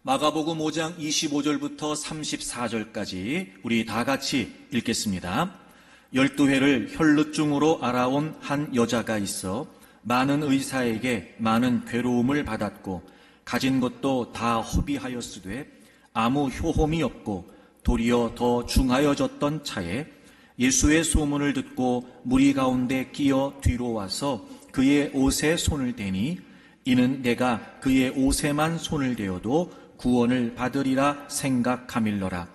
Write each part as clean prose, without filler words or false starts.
마가복음 5장 25절부터 34절까지 우리 다 같이 읽겠습니다. 12회를 혈루증으로 알아온 한 여자가 있어 많은 의사에게 많은 괴로움을 받았고 가진 것도 다 허비하였으되 아무 효험이 없고 도리어 더 중하여졌던 차에 예수의 소문을 듣고 무리 가운데 끼어 뒤로 와서 그의 옷에 손을 대니 이는 내가 그의 옷에만 손을 대어도 구원을 받으리라 생각하밀러라.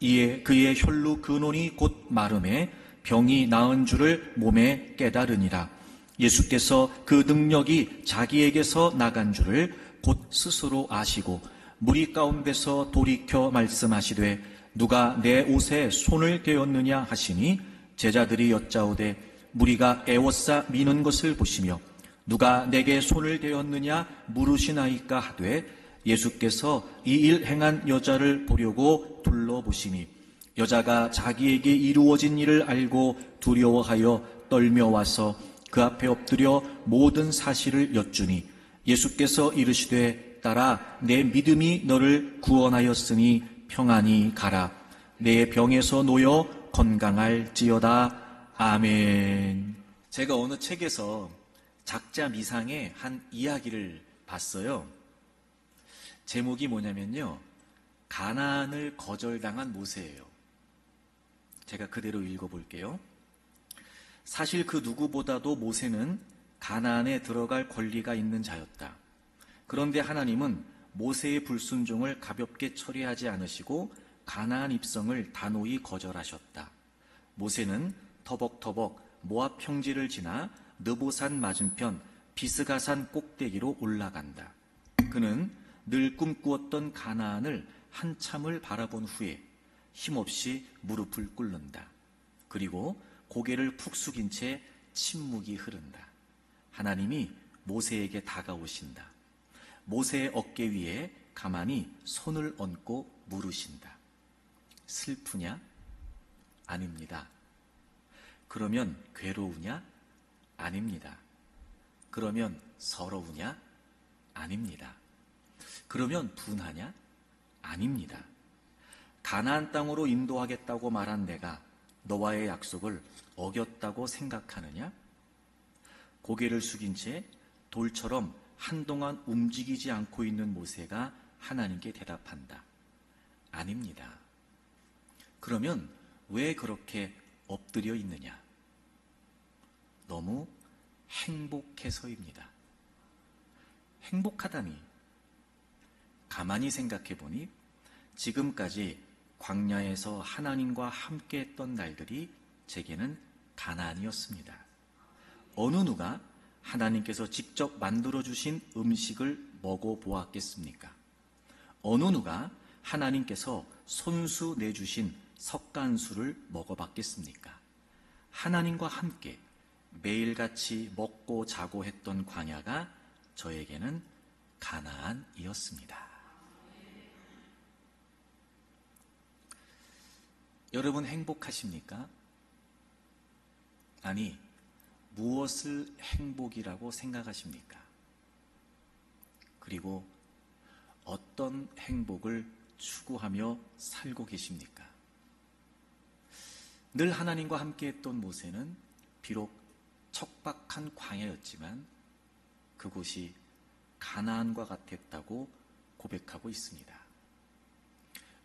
이에 그의 혈루 근원이 곧 마름에 병이 나은 줄을 몸에 깨달으니라. 예수께서 그 능력이 자기에게서 나간 줄을 곧 스스로 아시고 무리 가운데서 돌이켜 말씀하시되 누가 내 옷에 손을 대었느냐 하시니 제자들이 여짜오되 무리가 애워싸 미는 것을 보시며 누가 내게 손을 대었느냐 물으시나이까 하되 예수께서 이 일 행한 여자를 보려고 둘러보시니 여자가 자기에게 이루어진 일을 알고 두려워하여 떨며 와서 그 앞에 엎드려 모든 사실을 여쭈니 예수께서 이르시되 딸아 내 믿음이 너를 구원하였으니 평안히 가라. 내 병에서 놓여 건강할지어다. 아멘. 제가 어느 책에서 작자 미상의 한 이야기를 봤어요. 제목이 뭐냐면요, 가나안을 거절당한 모세예요. 제가 그대로 읽어볼게요. 사실 그 누구보다도 모세는 가나안에 들어갈 권리가 있는 자였다. 그런데 하나님은 모세의 불순종을 가볍게 처리하지 않으시고 가나안 입성을 단호히 거절하셨다. 모세는 터벅터벅 모압 평지를 지나 느보산 맞은편 비스가산 꼭대기로 올라간다. 그는 늘 꿈꾸었던 가나안을 한참을 바라본 후에 힘없이 무릎을 꿇는다. 그리고 고개를 푹 숙인 채 침묵이 흐른다. 하나님이 모세에게 다가오신다. 모세의 어깨 위에 가만히 손을 얹고 물으신다. 슬프냐? 아닙니다. 그러면 괴로우냐? 아닙니다. 그러면 서러우냐? 아닙니다. 그러면 분하냐? 아닙니다. 가나안 땅으로 인도하겠다고 말한 내가 너와의 약속을 어겼다고 생각하느냐? 고개를 숙인 채 돌처럼 한동안 움직이지 않고 있는 모세가 하나님께 대답한다. 아닙니다. 그러면 왜 그렇게 엎드려 있느냐? 너무 행복해서입니다. 행복하다니. 가만히 생각해보니 지금까지 광야에서 하나님과 함께했던 날들이 제게는 가나안이었습니다. 어느 누가 하나님께서 직접 만들어주신 음식을 먹어보았겠습니까? 어느 누가 하나님께서 손수 내주신 석간수를 먹어봤겠습니까? 하나님과 함께 매일같이 먹고 자고 했던 광야가 저에게는 가나안이었습니다. 여러분 행복하십니까? 아니, 무엇을 행복이라고 생각하십니까? 그리고 어떤 행복을 추구하며 살고 계십니까? 늘 하나님과 함께했던 모세는 비록 척박한 광야였지만 그곳이 가나안과 같았다고 고백하고 있습니다.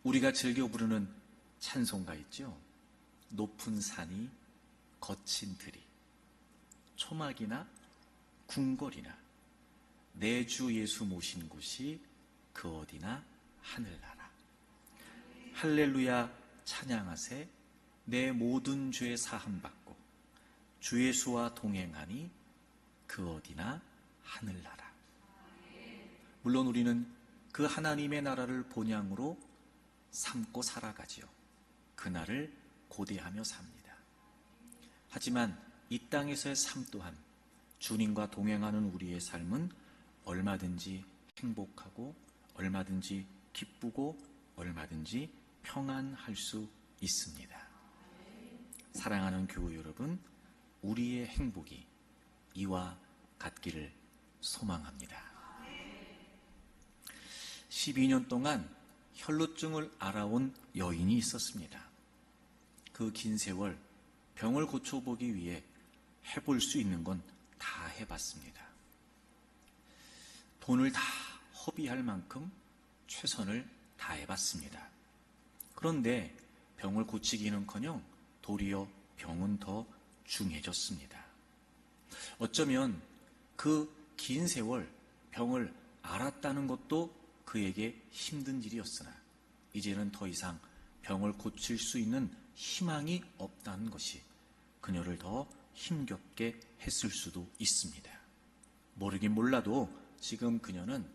우리가 즐겨 부르는 찬송가 있죠? 높은 산이 거친 들이 초막이나 궁궐이나 내 주 예수 모신 곳이 그 어디나 하늘나라. 할렐루야 찬양하세. 내 모든 죄 사함받고 주 예수와 동행하니 그 어디나 하늘나라. 물론 우리는 그 하나님의 나라를 본향으로 삼고 살아가지요. 그날을 고대하며 삽니다. 하지만 이 땅에서의 삶 또한 주님과 동행하는 우리의 삶은 얼마든지 행복하고 얼마든지 기쁘고 얼마든지 평안할 수 있습니다. 사랑하는 교우 여러분, 우리의 행복이 이와 같기를 소망합니다. 12년 동안 혈루증을 앓아온 여인이 있었습니다. 그 긴 세월 병을 고쳐보기 위해 해볼 수 있는 건 다 해봤습니다. 돈을 다 허비할 만큼 최선을 다해봤습니다. 그런데 병을 고치기는커녕 도리어 병은 더 중해졌습니다. 어쩌면 그 긴 세월 병을 앓았다는 것도 그에게 힘든 일이었으나 이제는 더 이상 병을 고칠 수 있는 희망이 없다는 것이 그녀를 더 힘겹게 했을 수도 있습니다. 모르긴 몰라도 지금 그녀는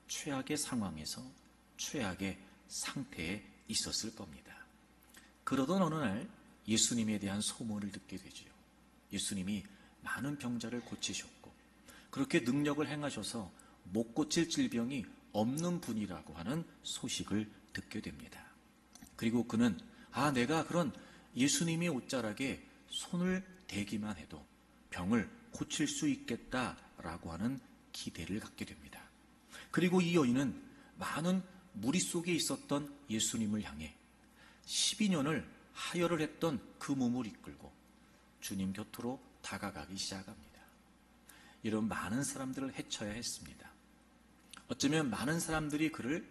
최악의 상황에서 최악의 상태에 있었을 겁니다. 그러던 어느 날 예수님에 대한 소문을 듣게 되지요. 예수님이 많은 병자를 고치셨고 그렇게 능력을 행하셔서 못 고칠 질병이 없는 분이라고 하는 소식을 듣게 됩니다. 그리고 그는 내가 그런 예수님의 옷자락에 손을 대기만 해도 병을 고칠 수 있겠다라고 하는 기대를 갖게 됩니다. 그리고 이 여인은 많은 무리 속에 있었던 예수님을 향해 12년을 하혈을 했던 그 몸을 이끌고 주님 곁으로 다가가기 시작합니다. 이런 많은 사람들을 헤쳐야 했습니다. 어쩌면 많은 사람들이 그를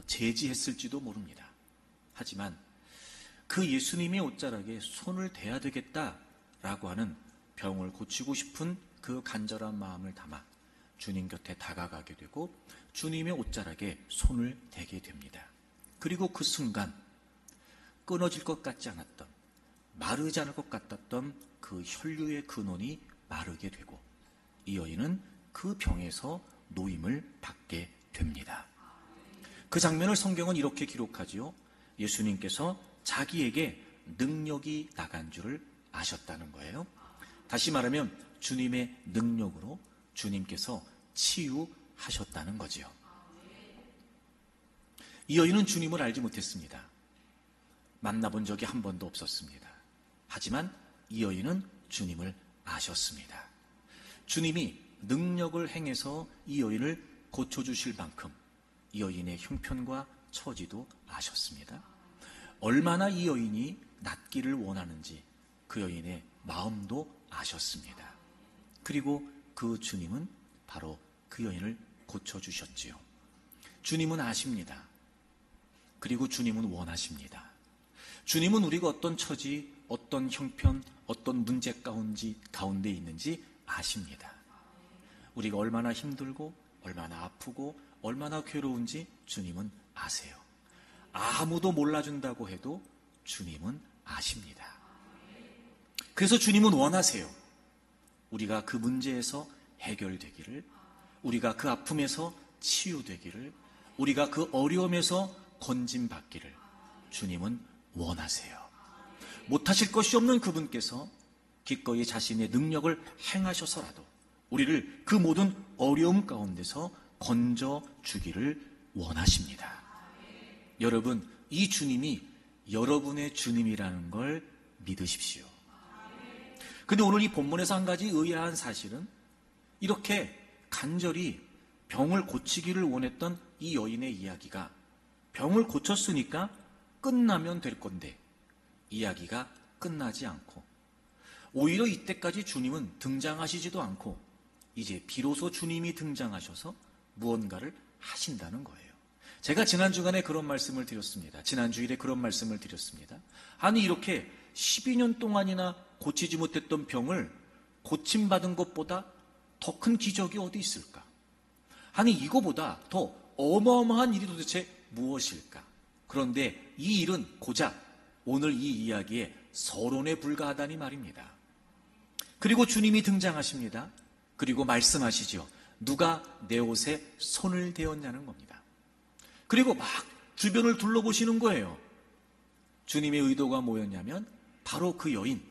제지했을지도 모릅니다. 하지만 그 예수님의 옷자락에 손을 대야 되겠다라고 하는 병을 고치고 싶은 그 간절한 마음을 담아 주님 곁에 다가가게 되고 주님의 옷자락에 손을 대게 됩니다. 그리고 그 순간 끊어질 것 같지 않았던, 마르지 않을 것 같았던 그 혈류의 근원이 마르게 되고 이 여인은 그 병에서 노임을 받게 됩니다. 그 장면을 성경은 이렇게 기록하지요. 예수님께서 자기에게 능력이 나간 줄을 아셨다는 거예요. 다시 말하면 주님의 능력으로 주님께서 치유하셨다는 거지요. 이 여인은 주님을 알지 못했습니다. 만나본 적이 한 번도 없었습니다. 하지만 이 여인은 주님을 아셨습니다. 주님이 능력을 행해서 이 여인을 고쳐주실 만큼 이 여인의 형편과 처지도 아셨습니다. 얼마나 이 여인이 낫기를 원하는지 그 여인의 마음도 아셨습니다. 그리고 그 주님은 바로 그 여인을 고쳐주셨지요. 주님은 아십니다. 그리고 주님은 원하십니다. 주님은 우리가 어떤 처지, 어떤 형편, 어떤 문제 가운데 있는지 아십니다. 우리가 얼마나 힘들고 얼마나 아프고 얼마나 괴로운지 주님은 아세요. 아무도 몰라준다고 해도 주님은 아십니다. 그래서 주님은 원하세요. 우리가 그 문제에서 해결되기를, 우리가 그 아픔에서 치유되기를, 우리가 그 어려움에서 건짐받기를 주님은 원하세요. 못하실 것이 없는 그분께서 기꺼이 자신의 능력을 행하셔서라도 우리를 그 모든 어려움 가운데서 건져주기를 원하십니다. 여러분, 이 주님이 여러분의 주님이라는 걸 믿으십시오. 근데 오늘 이 본문에서 한 가지 의아한 사실은 이렇게 간절히 병을 고치기를 원했던 이 여인의 이야기가 병을 고쳤으니까 끝나면 될 건데 이야기가 끝나지 않고 오히려 이때까지 주님은 등장하시지도 않고 이제 비로소 주님이 등장하셔서 무언가를 하신다는 거예요. 제가 지난 주간에 그런 말씀을 드렸습니다. 지난 주일에 그런 말씀을 드렸습니다. 아니 이렇게 12년 동안이나 고치지 못했던 병을 고침받은 것보다 더 큰 기적이 어디 있을까? 아니 이거보다 더 어마어마한 일이 도대체 무엇일까? 그런데 이 일은 고작 오늘 이 이야기의 서론에 불과하다니 말입니다. 그리고 주님이 등장하십니다. 그리고 말씀하시죠. 누가 내 옷에 손을 대었냐는 겁니다. 그리고 막 주변을 둘러보시는 거예요. 주님의 의도가 뭐였냐면 바로 그 여인,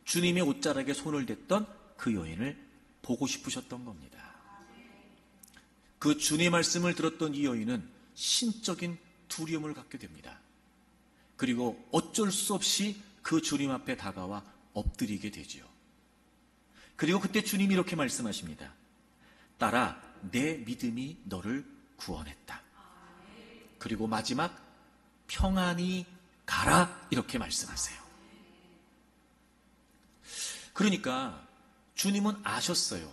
주님의 옷자락에 손을 댔던 그 여인을 보고 싶으셨던 겁니다. 그 주님의 말씀을 들었던 이 여인은 신적인 두려움을 갖게 됩니다. 그리고 어쩔 수 없이 그 주님 앞에 다가와 엎드리게 되지요. 그리고 그때 주님이 이렇게 말씀하십니다. 딸아, 내 믿음이 너를 구원했다. 그리고 마지막 평안히 가라 이렇게 말씀하세요. 그러니까 주님은 아셨어요.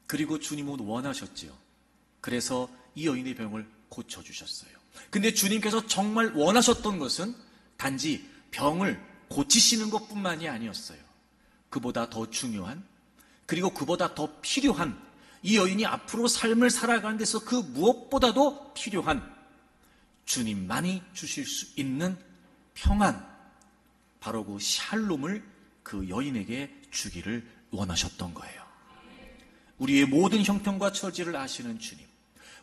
그리고 주님은 원하셨지요. 그래서 이 여인의 병을 고쳐주셨어요. 근데 주님께서 정말 원하셨던 것은 단지 병을 고치시는 것뿐만이 아니었어요. 그보다 더 중요한, 그리고 그보다 더 필요한, 이 여인이 앞으로 삶을 살아가는 데서 그 무엇보다도 필요한 주님만이 주실 수 있는 평안, 바로 그 샬롬을 그 여인에게 주기를 원하셨던 거예요. 우리의 모든 형편과 처지를 아시는 주님,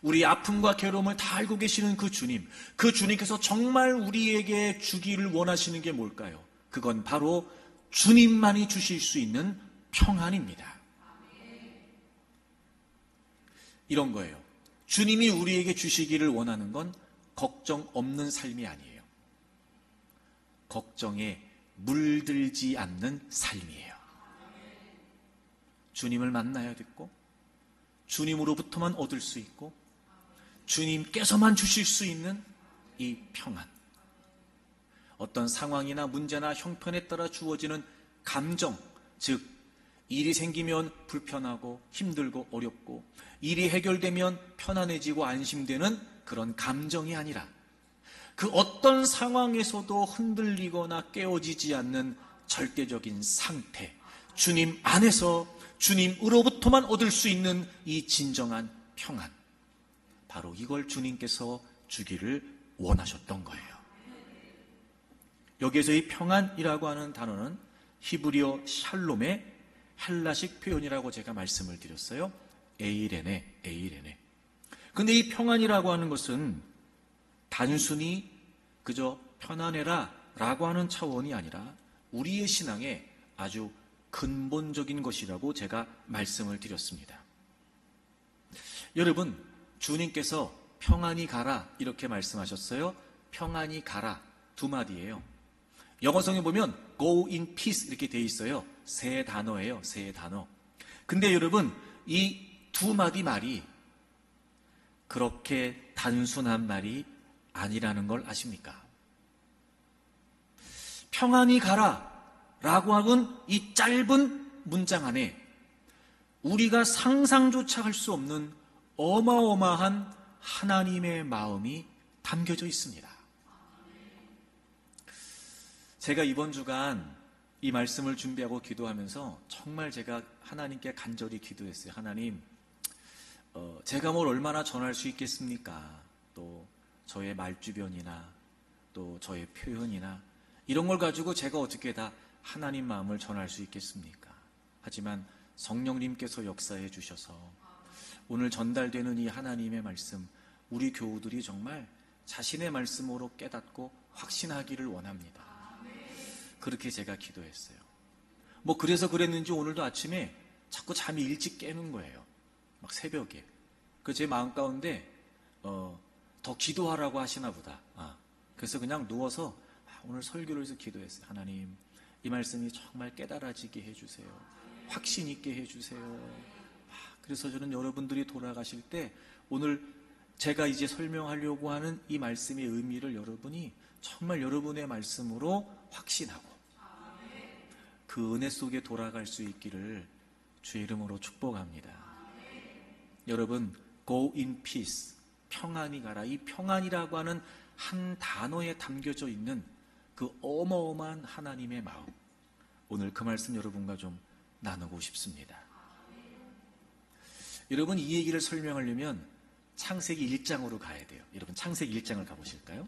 우리의 아픔과 괴로움을 다 알고 계시는 그 주님, 그 주님께서 정말 우리에게 주기를 원하시는 게 뭘까요? 그건 바로 주님만이 주실 수 있는 평안입니다. 이런 거예요. 주님이 우리에게 주시기를 원하는 건 걱정 없는 삶이 아니에요. 걱정에 물들지 않는 삶이에요. 주님을 만나야 됐고, 주님으로부터만 얻을 수 있고, 주님께서만 주실 수 있는 이 평안. 어떤 상황이나 문제나 형편에 따라 주어지는 감정, 즉 일이 생기면 불편하고 힘들고 어렵고, 일이 해결되면 편안해지고 안심되는 그런 감정이 아니라, 그 어떤 상황에서도 흔들리거나 깨어지지 않는 절대적인 상태, 주님 안에서 주님으로부터만 얻을 수 있는 이 진정한 평안, 바로 이걸 주님께서 주기를 원하셨던 거예요. 여기에서 이 평안이라고 하는 단어는 히브리어 샬롬의 헬라식 표현이라고 제가 말씀을 드렸어요. 에이레네. 근데 이 평안이라고 하는 것은 단순히 그저 편안해라 라고 하는 차원이 아니라 우리의 신앙에 아주 근본적인 것이라고 제가 말씀을 드렸습니다. 여러분, 주님께서 평안히 가라 이렇게 말씀하셨어요. 평안히 가라 두 마디예요. 영어성에 보면 go in peace 이렇게 돼 있어요. 세 단어예요. 세 단어. 근데 여러분, 이 두 마디 말이 그렇게 단순한 말이 아니라는 걸 아십니까? 평안히 가라 라고 하는 이 짧은 문장 안에 우리가 상상조차 할 수 없는 어마어마한 하나님의 마음이 담겨져 있습니다. 제가 이번 주간 이 말씀을 준비하고 기도하면서 정말 제가 하나님께 간절히 기도했어요. 하나님, 제가 뭘 얼마나 전할 수 있겠습니까? 또 저의 말주변이나 또 저의 표현이나 이런 걸 가지고 제가 어떻게 다 하나님 마음을 전할 수 있겠습니까? 하지만 성령님께서 역사해 주셔서 오늘 전달되는 이 하나님의 말씀, 우리 교우들이 정말 자신의 말씀으로 깨닫고 확신하기를 원합니다. 그렇게 제가 기도했어요. 그래서 그랬는지 오늘도 아침에 자꾸 잠이 일찍 깨는 거예요. 막 새벽에. 제 마음 가운데 더 기도하라고 하시나 보다. 그래서 그냥 누워서 오늘 설교를 해서 기도했어요. 하나님, 이 말씀이 정말 깨달아지게 해주세요. 확신 있게 해주세요. 그래서 저는 여러분들이 돌아가실 때 오늘 제가 이제 설명하려고 하는 이 말씀의 의미를 여러분이 정말 여러분의 말씀으로 확신하고 그 은혜 속에 돌아갈 수 있기를 주의 이름으로 축복합니다. 여러분, go in peace, 평안히 가라. 이 평안이라고 하는 한 단어에 담겨져 있는 그 어마어마한 하나님의 마음, 오늘 그 말씀 여러분과 좀 나누고 싶습니다. 여러분, 이 얘기를 설명하려면 창세기 1장으로 가야 돼요. 여러분, 창세기 1장을 가보실까요?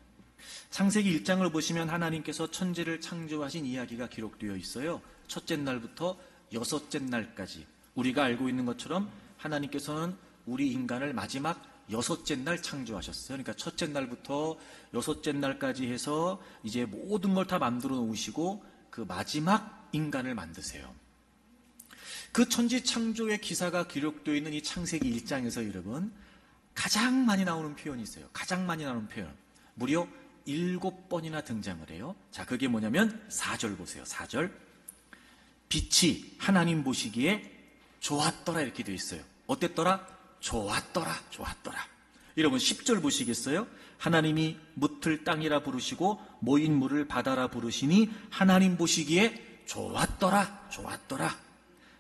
창세기 1장을 보시면 하나님께서 천지를 창조하신 이야기가 기록되어 있어요. 첫째 날부터 여섯째 날까지. 우리가 알고 있는 것처럼 하나님께서는 우리 인간을 마지막 여섯째 날 창조하셨어요. 그러니까 첫째 날부터 여섯째 날까지 해서 이제 모든 걸 다 만들어 놓으시고 그 마지막 인간을 만드세요. 그 천지 창조의 기사가 기록되어 있는 이 창세기 1장에서 여러분, 가장 많이 나오는 표현이 있어요. 가장 많이 나오는 표현. 무려 7번이나 등장을 해요. 자, 그게 뭐냐면 4절 보세요. 4절. 빛이 하나님 보시기에 좋았더라 이렇게 되어 있어요. 어땠더라? 좋았더라. 여러분 10절 보시겠어요? 하나님이 묻을 땅이라 부르시고 모인 물을 바다라 부르시니 하나님 보시기에 좋았더라. 좋았더라.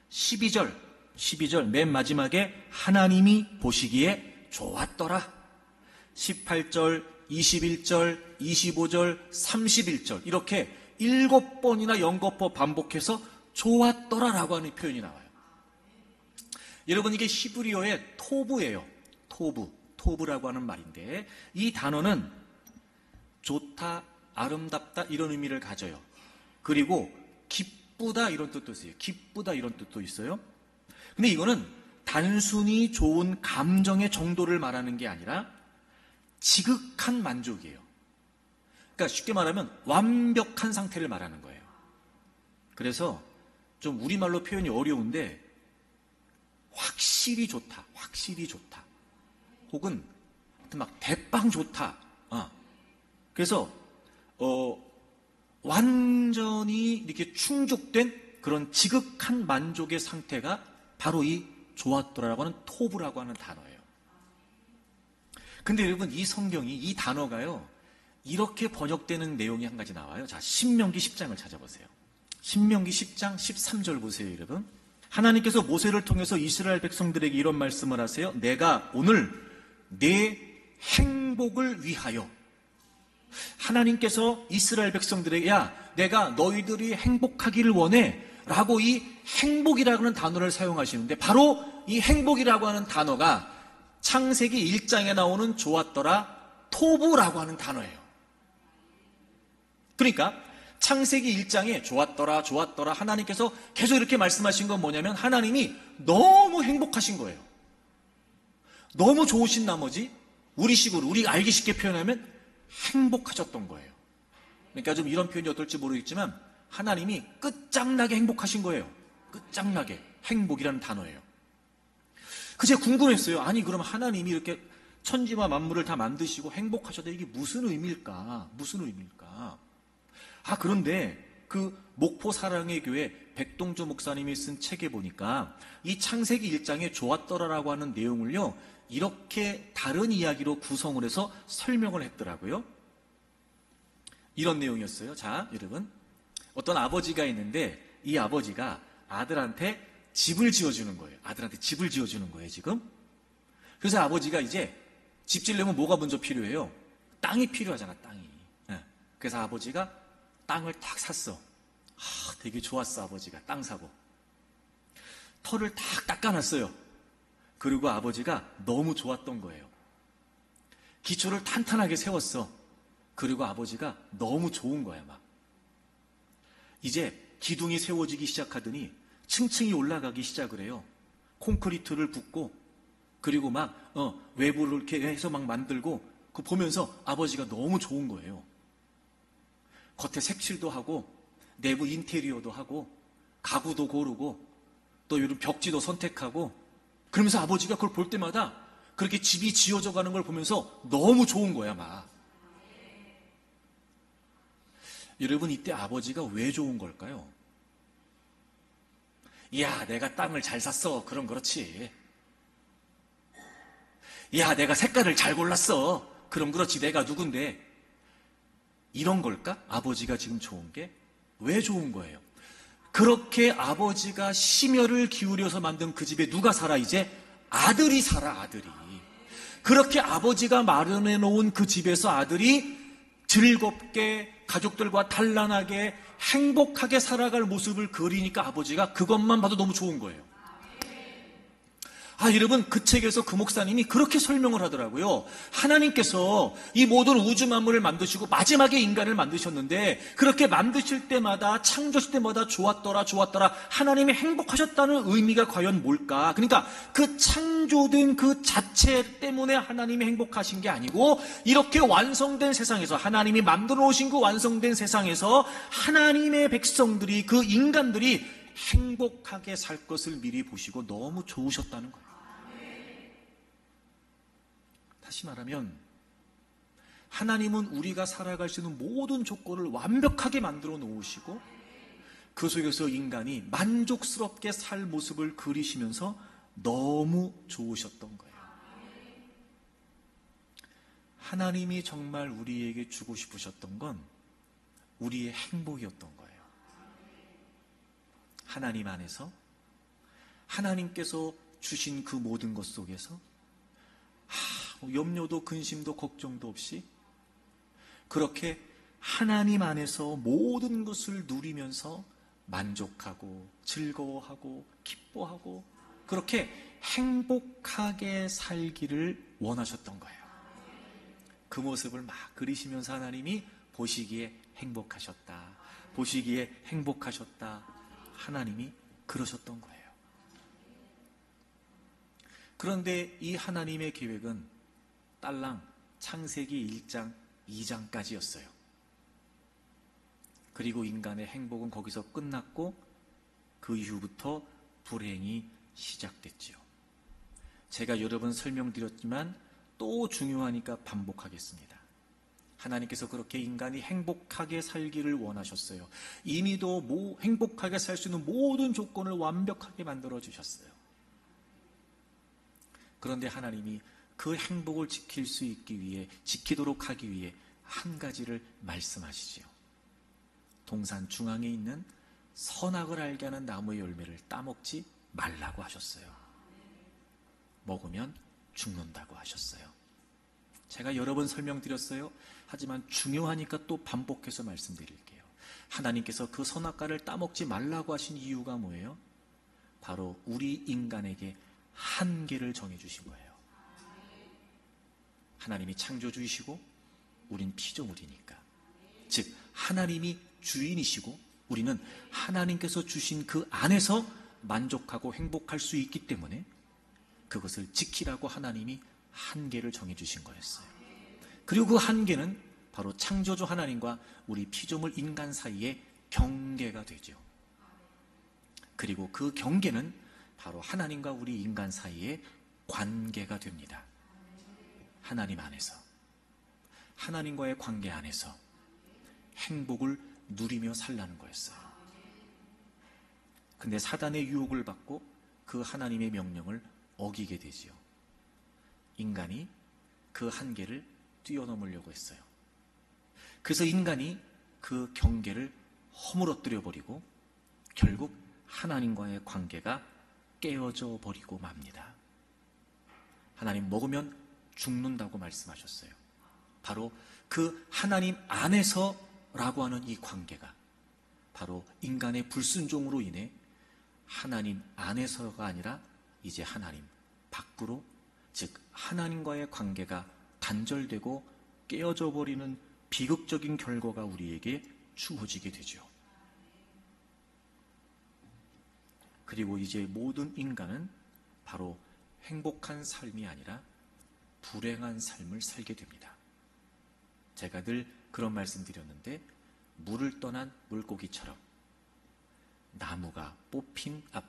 12절 맨 마지막에 하나님이 보시기에 좋았더라. 18절, 21절, 25절, 31절 이렇게 7번이나 연거푸 반복해서 좋았더라라고 하는 표현이 나와요. 여러분 이게 히브리어의 토브예요. 토브라고 하는 말인데 이 단어는 좋다, 아름답다 이런 의미를 가져요. 그리고 기쁘다 이런 뜻도 있어요. 기쁘다 이런 뜻도 있어요. 근데 이거는 단순히 좋은 감정의 정도를 말하는 게 아니라 지극한 만족이에요. 그러니까 쉽게 말하면 완벽한 상태를 말하는 거예요. 그래서 좀 우리말로 표현이 어려운데 확실히 좋다, 확실히 좋다. 혹은 막 대빵 좋다. 그래서 완전히 이렇게 충족된 그런 지극한 만족의 상태가 바로 이 좋았더라라고 하는 토브라고 하는 단어예요. 근데 여러분 이 성경이 이 단어가요 이렇게 번역되는 내용이 한 가지 나와요. 자, 신명기 10장을 찾아보세요. 신명기 10장 13절 보세요, 여러분. 하나님께서 모세를 통해서 이스라엘 백성들에게 이런 말씀을 하세요. 내가 오늘 내 행복을 위하여 하나님께서 이스라엘 백성들에게 야, 내가 너희들이 행복하기를 원해 라고 이 행복이라는 단어를 사용하시는데 바로 이 행복이라고 하는 단어가 창세기 1장에 나오는 좋았더라 토브라고 하는 단어예요. 그러니까 창세기 1장에 좋았더라 하나님께서 계속 이렇게 말씀하신 건 뭐냐면 하나님이 너무 행복하신 거예요. 너무 좋으신 나머지 우리식으로 우리 알기 쉽게 표현하면 행복하셨던 거예요. 그러니까 좀 이런 표현이 어떨지 모르겠지만 하나님이 끝장나게 행복하신 거예요. 끝장나게 행복이라는 단어예요. 그제 궁금했어요. 아니 그럼 하나님이 이렇게 천지와 만물을 다 만드시고 행복하셔도 이게 무슨 의미일까? 무슨 의미일까? 그런데 그 목포 사랑의 교회 백동주 목사님이 쓴 책에 보니까 이 창세기 1장에 좋았더라라고 하는 내용을요 이렇게 다른 이야기로 구성을 해서 설명을 했더라고요. 이런 내용이었어요. 자, 여러분 어떤 아버지가 있는데 이 아버지가 아들한테 집을 지어주는 거예요. 아들한테 집을 지어주는 거예요, 지금. 그래서 아버지가 이제 집 지려면 뭐가 먼저 필요해요? 땅이 필요하잖아, 땅이. 그래서 아버지가 땅을 탁 샀어. 되게 좋았어, 아버지가. 땅 사고. 털을 탁 닦아놨어요. 그리고 아버지가 너무 좋았던 거예요. 기초를 탄탄하게 세웠어. 그리고 아버지가 너무 좋은 거야, 막. 이제 기둥이 세워지기 시작하더니 층층이 올라가기 시작을 해요. 콘크리트를 붓고 그리고 막 외부를 이렇게 해서 막 만들고 그 보면서 아버지가 너무 좋은 거예요. 겉에 색칠도 하고 내부 인테리어도 하고 가구도 고르고 또 이런 벽지도 선택하고 그러면서 아버지가 그걸 볼 때마다 그렇게 집이 지어져 가는 걸 보면서 너무 좋은 거야, 막. 여러분 이때 아버지가 왜 좋은 걸까요? 야, 내가 땅을 잘 샀어. 그럼 그렇지. 야, 내가 색깔을 잘 골랐어. 그럼 그렇지. 내가 누군데. 이런 걸까? 아버지가 지금 좋은 게? 왜 좋은 거예요? 그렇게 아버지가 심혈을 기울여서 만든 그 집에 누가 살아 이제? 아들이 살아, 아들이. 그렇게 아버지가 마련해 놓은 그 집에서 아들이 즐겁게 가족들과 단란하게 행복하게 살아갈 모습을 그리니까 아버지가 그것만 봐도 너무 좋은 거예요. 여러분 그 책에서 그 목사님이 그렇게 설명을 하더라고요. 하나님께서 이 모든 우주 만물을 만드시고 마지막에 인간을 만드셨는데 그렇게 만드실 때마다 창조하실 때마다 좋았더라 하나님이 행복하셨다는 의미가 과연 뭘까? 그러니까 그 창조된 그 자체 때문에 하나님이 행복하신 게 아니고 이렇게 완성된 세상에서 하나님이 만들어 오신 그 완성된 세상에서 하나님의 백성들이 그 인간들이 행복하게 살 것을 미리 보시고 너무 좋으셨다는 거예요. 다시 말하면 하나님은 우리가 살아갈 수 있는 모든 조건을 완벽하게 만들어 놓으시고 그 속에서 인간이 만족스럽게 살 모습을 그리시면서 너무 좋으셨던 거예요. 하나님이 정말 우리에게 주고 싶으셨던 건 우리의 행복이었던 거예요. 하나님 안에서 하나님께서 주신 그 모든 것 속에서 염려도 근심도 걱정도 없이 그렇게 하나님 안에서 모든 것을 누리면서 만족하고 즐거워하고 기뻐하고 그렇게 행복하게 살기를 원하셨던 거예요. 그 모습을 막 그리시면서 하나님이 보시기에 행복하셨다. 보시기에 행복하셨다. 하나님이 그러셨던 거예요. 그런데 이 하나님의 계획은 딸랑 창세기 1장, 2장까지였어요. 그리고 인간의 행복은 거기서 끝났고 그 이후부터 불행이 시작됐지요. 제가 여러 번 설명드렸지만 또 중요하니까 반복하겠습니다. 하나님께서 그렇게 인간이 행복하게 살기를 원하셨어요. 이미도 행복하게 살 수 있는 모든 조건을 완벽하게 만들어 주셨어요. 그런데 하나님이 그 행복을 지킬 수 있기 위해, 지키도록 하기 위해 한 가지를 말씀하시지요. 동산 중앙에 있는 선악을 알게 하는 나무의 열매를 따먹지 말라고 하셨어요. 먹으면 죽는다고 하셨어요. 제가 여러 번 설명드렸어요. 하지만 중요하니까 또 반복해서 말씀드릴게요. 하나님께서 그 선악과를 따먹지 말라고 하신 이유가 뭐예요? 바로 우리 인간에게 한계를 정해주신 거예요. 하나님이 창조주이시고 우린 피조물이니까. 즉 하나님이 주인이시고 우리는 하나님께서 주신 그 안에서 만족하고 행복할 수 있기 때문에 그것을 지키라고 하나님이 한계를 정해주신 거였어요. 그리고 그 한계는 바로 창조주 하나님과 우리 피조물 인간 사이의 경계가 되죠. 그리고 그 경계는 바로 하나님과 우리 인간 사이의 관계가 됩니다. 하나님 안에서, 하나님과의 관계 안에서 행복을 누리며 살라는 거였어요. 근데 사단의 유혹을 받고 그 하나님의 명령을 어기게 되지요. 인간이 그 한계를 뛰어넘으려고 했어요. 그래서 인간이 그 경계를 허물어뜨려 버리고 결국 하나님과의 관계가 깨어져 버리고 맙니다. 하나님 먹으면 죽는다고 말씀하셨어요. 바로 그 하나님 안에서라고 하는 이 관계가 바로 인간의 불순종으로 인해 하나님 안에서가 아니라 이제 하나님 밖으로, 즉 하나님과의 관계가 단절되고 깨어져 버리는 비극적인 결과가 우리에게 주어지게 되죠. 그리고 이제 모든 인간은 바로 행복한 삶이 아니라 불행한 삶을 살게 됩니다. 제가 늘 그런 말씀 드렸는데 물을 떠난 물고기처럼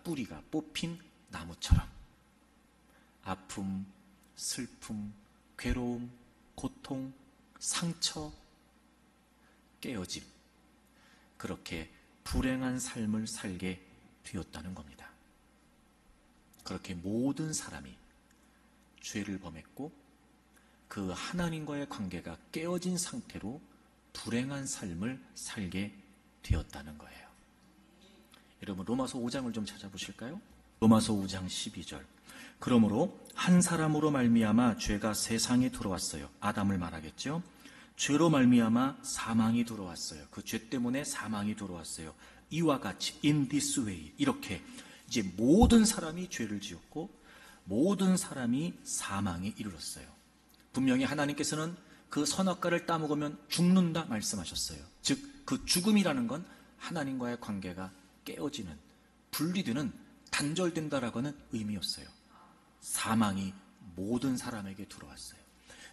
뿌리가 뽑힌 나무처럼 아픔, 슬픔, 괴로움, 고통, 상처, 깨어짐, 그렇게 불행한 삶을 살게 되었다는 겁니다. 그렇게 모든 사람이 죄를 범했고 그 하나님과의 관계가 깨어진 상태로 불행한 삶을 살게 되었다는 거예요. 여러분 로마서 5장을 좀 찾아보실까요? 로마서 5장 12절. 그러므로 한 사람으로 말미암아 죄가 세상에 들어왔어요. 아담을 말하겠죠. 죄로 말미암아 사망이 들어왔어요. 그 죄 때문에 사망이 들어왔어요. 이와 같이 in this way, 이렇게 이제 모든 사람이 죄를 지었고 모든 사람이 사망에 이르렀어요. 분명히 하나님께서는 그 선악과를 따먹으면 죽는다 말씀하셨어요. 즉 그 죽음이라는 건 하나님과의 관계가 깨어지는, 분리되는, 단절된다라고 하는 의미였어요. 사망이 모든 사람에게 들어왔어요.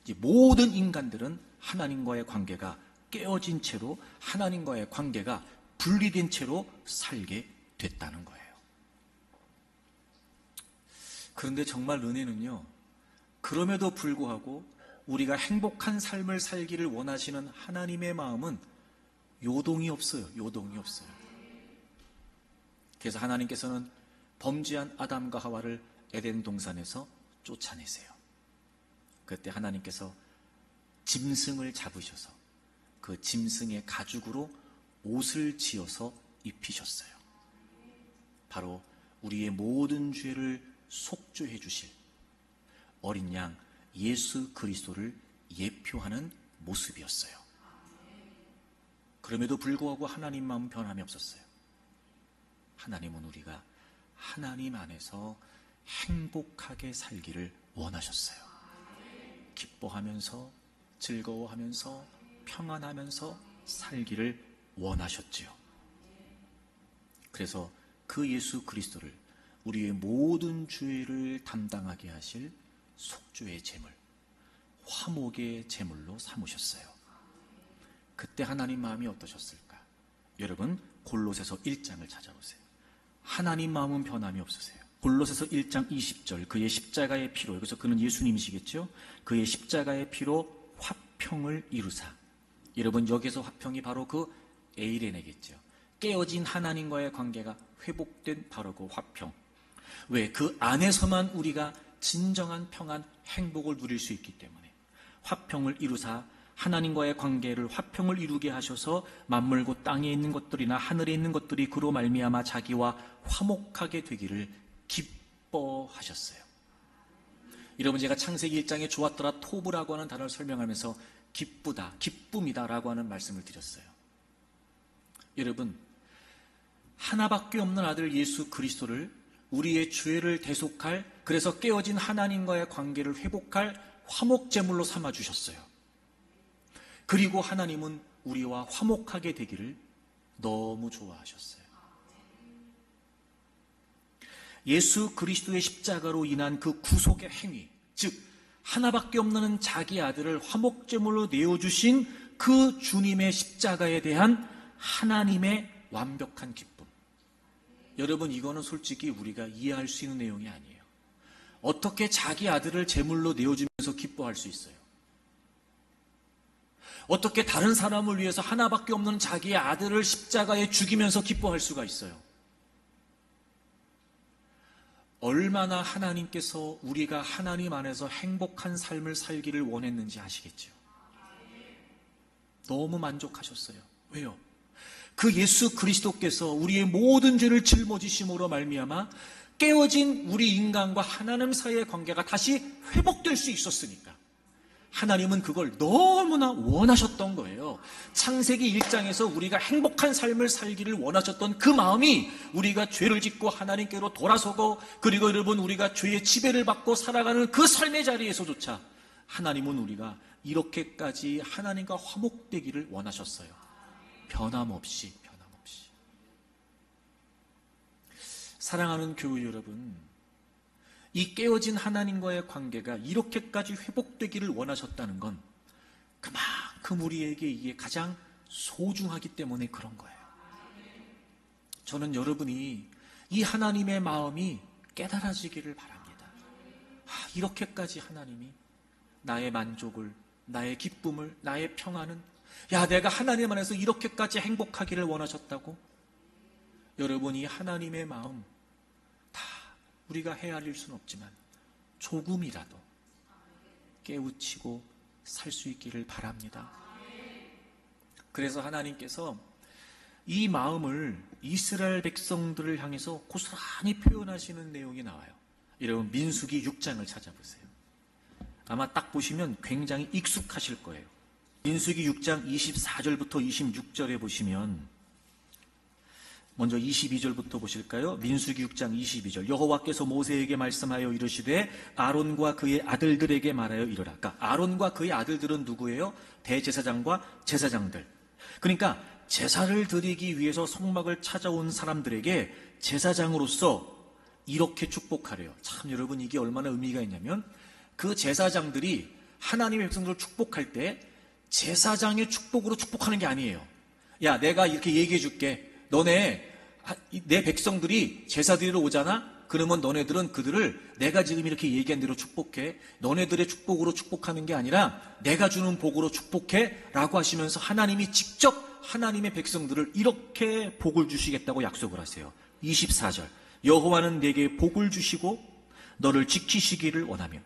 이제 모든 인간들은 하나님과의 관계가 깨어진 채로, 하나님과의 관계가 분리된 채로 살게 됐다는 거예요. 그런데 정말 은혜는요, 그럼에도 불구하고 우리가 행복한 삶을 살기를 원하시는 하나님의 마음은 요동이 없어요. 요동이 없어요. 그래서 하나님께서는 범죄한 아담과 하와를 에덴 동산에서 쫓아내세요. 그때 하나님께서 짐승을 잡으셔서 그 짐승의 가죽으로 옷을 지어서 입히셨어요. 바로 우리의 모든 죄를 속죄해 주실 어린 양 예수 그리스도를 예표하는 모습이었어요. 그럼에도 불구하고 하나님 마음 변함이 없었어요. 하나님은 우리가 하나님 안에서 행복하게 살기를 원하셨어요. 기뻐하면서 즐거워하면서 평안하면서 살기를 원하셨지요. 그래서 그 예수 그리스도를 우리의 모든 죄를 담당하게 하실 속죄의 제물, 화목의 제물로 삼으셨어요. 그때 하나님 마음이 어떠셨을까? 여러분 골로새서 1장을 찾아보세요. 하나님 마음은 변함이 없으세요. 골로새서 1장 20절 그의 십자가의 피로, 여기서 그는 예수님이시겠죠? 그의 십자가의 피로 화평을 이루사. 여러분 여기서 화평이 바로 그 에이레네겠죠. 깨어진 하나님과의 관계가 회복된 바로 그 화평. 왜? 그 안에서만 우리가 진정한 평안, 행복을 누릴 수 있기 때문에 화평을 이루사 하나님과의 관계를 화평을 이루게 하셔서 만물 곧 땅에 있는 것들이나 하늘에 있는 것들이 그로 말미암아 자기와 화목하게 되기를 기뻐하셨어요. 여러분 제가 창세기 1장에 좋았더라 토브라고 하는 단어를 설명하면서 기쁘다, 기쁨이다 라고 하는 말씀을 드렸어요. 여러분 하나밖에 없는 아들 예수 그리스도를 우리의 죄를 대속할, 그래서 깨어진 하나님과의 관계를 회복할 화목제물로 삼아주셨어요. 그리고 하나님은 우리와 화목하게 되기를 너무 좋아하셨어요. 예수 그리스도의 십자가로 인한 그 구속의 행위, 즉 하나밖에 없는 자기 아들을 화목제물로 내어주신 그 주님의 십자가에 대한 하나님의 완벽한 기쁨. 여러분 이거는 솔직히 우리가 이해할 수 있는 내용이 아니에요. 어떻게 자기 아들을 제물로 내어주면서 기뻐할 수 있어요? 어떻게 다른 사람을 위해서 하나밖에 없는 자기의 아들을 십자가에 죽이면서 기뻐할 수가 있어요? 얼마나 하나님께서 우리가 하나님 안에서 행복한 삶을 살기를 원했는지 아시겠죠? 너무 만족하셨어요. 왜요? 그 예수 그리스도께서 우리의 모든 죄를 짊어지심으로 말미암아 깨어진 우리 인간과 하나님 사이의 관계가 다시 회복될 수 있었으니까 하나님은 그걸 너무나 원하셨던 거예요. 창세기 1장에서 우리가 행복한 삶을 살기를 원하셨던 그 마음이 우리가 죄를 짓고 하나님께로 돌아서고 그리고 여러분 우리가 죄의 지배를 받고 살아가는 그 삶의 자리에서조차 하나님은 우리가 이렇게까지 하나님과 화목되기를 원하셨어요. 변함없이. 사랑하는 교회 여러분, 이 깨어진 하나님과의 관계가 이렇게까지 회복되기를 원하셨다는 건 그만큼 우리에게 이게 가장 소중하기 때문에 그런 거예요. 저는 여러분이 이 하나님의 마음이 깨달아지기를 바랍니다. 이렇게까지 하나님이 나의 만족을, 나의 기쁨을, 나의 평안은 내가 하나님 안에서 이렇게까지 행복하기를 원하셨다고? 여러분이 하나님의 마음 우리가 헤아릴 수는 없지만 조금이라도 깨우치고 살 수 있기를 바랍니다. 그래서 하나님께서 이 마음을 이스라엘 백성들을 향해서 고스란히 표현하시는 내용이 나와요. 여러분 민수기 6장을 찾아보세요. 아마 딱 보시면 굉장히 익숙하실 거예요. 민수기 6장 24절부터 26절에 보시면 먼저 22절부터 보실까요? 민수기 6장 22절. 여호와께서 모세에게 말씀하여 이르시되 아론과 그의 아들들에게 말하여 이르라. 그러니까 아론과 그의 아들들은 누구예요? 대제사장과 제사장들. 그러니까 제사를 드리기 위해서 성막을 찾아온 사람들에게 제사장으로서 이렇게 축복하래요. 참 여러분 이게 얼마나 의미가 있냐면 그 제사장들이 하나님의 백성들을 축복할 때 제사장의 축복으로 축복하는 게 아니에요. 야 내가 이렇게 얘기해 줄게. 내 백성들이 제사 드리러 오잖아? 그러면 너네들은 그들을 내가 지금 이렇게 얘기한 대로 축복해. 너네들의 축복으로 축복하는 게 아니라 내가 주는 복으로 축복해 라고 하시면서 하나님이 직접 하나님의 백성들을 이렇게 복을 주시겠다고 약속을 하세요. 24절. 여호와는 내게 복을 주시고 너를 지키시기를 원하며